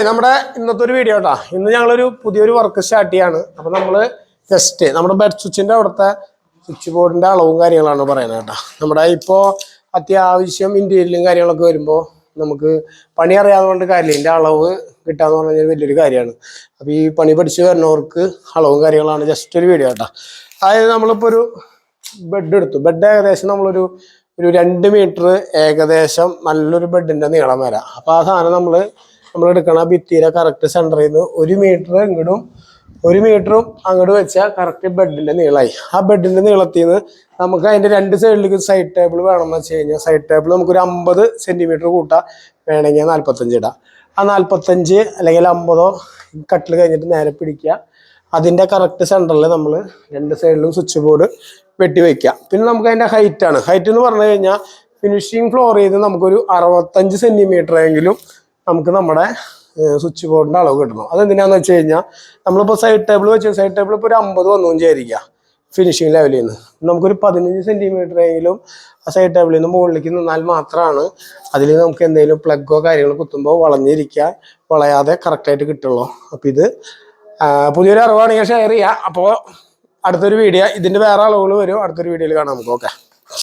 നമ്മുടെ ഇന്നത്തെ ഒരു വീഡിയോ കേട്ടോ. ഇന്ന് ഞങ്ങളൊരു പുതിയൊരു വർക്ക് സ്റ്റാർട്ട് ചെയ്യാണ്. അപ്പൊ നമ്മള് ജസ്റ്റ് നമ്മുടെ ബെഡ് സ്വിച്ചിന്റെ അവിടുത്തെ സ്വിച്ച് ബോർഡിന്റെ അളവും കാര്യങ്ങളാണ് പറയുന്നത് കേട്ടോ. നമ്മുടെ ഇപ്പോ അത്യാവശ്യം ഇന്റീരിയലും കാര്യങ്ങളൊക്കെ വരുമ്പോൾ നമുക്ക് പണി അറിയാതെ കൊണ്ട് കാര്യമില്ല. ഇതിന്റെ അളവ് കിട്ടാന്ന് പറഞ്ഞാൽ വലിയൊരു കാര്യമാണ്. അപ്പൊ ഈ പണി പഠിച്ച് വരുന്നവർക്ക് അളവും കാര്യങ്ങളാണ് ജസ്റ്റ് ഒരു വീഡിയോ കേട്ടോ. അതായത് നമ്മളിപ്പോ ഒരു ബെഡ് എടുത്തു. ബെഡ് ഏകദേശം നമ്മളൊരു 2 മീറ്റർ ഏകദേശം നല്ലൊരു ബെഡിന്റെ നീളം വരാം. അപ്പൊ ആ സാധനം നമ്മൾ എടുക്കണ ഭിത്തിയുടെ കറക്റ്റ് സെന്ററിൽ നിന്ന് 1 മീറ്റർ ഇങ്ങോട്ടും 1 മീറ്ററും അങ്ങോട്ട് വെച്ചാൽ കറക്റ്റ് ബെഡിന്റെ നീളമായി. ആ ബെഡിന്റെ നീളത്തിൽ നിന്ന് നമുക്ക് അതിന്റെ 2 സൈഡിലേക്ക് സൈഡ് ടേബിൾ വേണമെന്ന് വെച്ച് കഴിഞ്ഞാൽ സൈഡ് ടേബിൾ നമുക്കൊരു 50 സെന്റിമീറ്റർ കൂട്ടാം, വേണമെങ്കിൽ 45 ഇടാം. ആ 45 അല്ലെങ്കിൽ 50 കട്ടിൽ കഴിഞ്ഞിട്ട് നേരെ പിടിക്കുക. അതിന്റെ കറക്റ്റ് സെന്ററിൽ നമ്മൾ 2 സൈഡിലും സ്വിച്ച് ബോർഡ് വെട്ടി വെക്കുക. പിന്നെ നമുക്ക് അതിന്റെ ഹൈറ്റ് എന്ന് പറഞ്ഞു കഴിഞ്ഞാൽ ഫിനിഷിങ് ഫ്ലോർ ചെയ്ത് നമുക്കൊരു 65 സെന്റിമീറ്റർ എങ്കിലും നമുക്ക് നമ്മുടെ സ്വിച്ച് ബോർഡിന്റെ അളവ് കിട്ടണം. അതെന്തിനാന്ന് വെച്ച് കഴിഞ്ഞാൽ നമ്മളിപ്പോൾ സൈഡ് ടേബിൾ വെച്ച് സൈഡ് ടേബിൾ ഇപ്പോൾ ഒരു 50 വന്നു വിചാരിക്കുക ഫിനിഷിങ് ലെവലിൽ നിന്ന് നമുക്കൊരു 15 സെന്റിമീറ്റർ എങ്കിലും ആ സൈഡ് ടേബിളിൽ നിന്ന് മുകളിലേക്ക് നിന്നാൽ മാത്രമാണ് അതിൽ നമുക്ക് എന്തെങ്കിലും പ്ലഗോ കാര്യങ്ങളോ കുത്തുമ്പോൾ വളഞ്ഞിരിക്കാൻ വളയാതെ കറക്റ്റായിട്ട് കിട്ടുള്ളൂ. അപ്പം ഇത് പുതിയൊരു അറിവാണെങ്കിൽ ഷെയർ ചെയ്യുക. അപ്പോൾ അടുത്തൊരു വീഡിയോ ഇതിന്റെ വേറെ അളവുകൾ വരും. അടുത്തൊരു വീഡിയോയിൽ കാണാം നമുക്ക്. ഓക്കെ.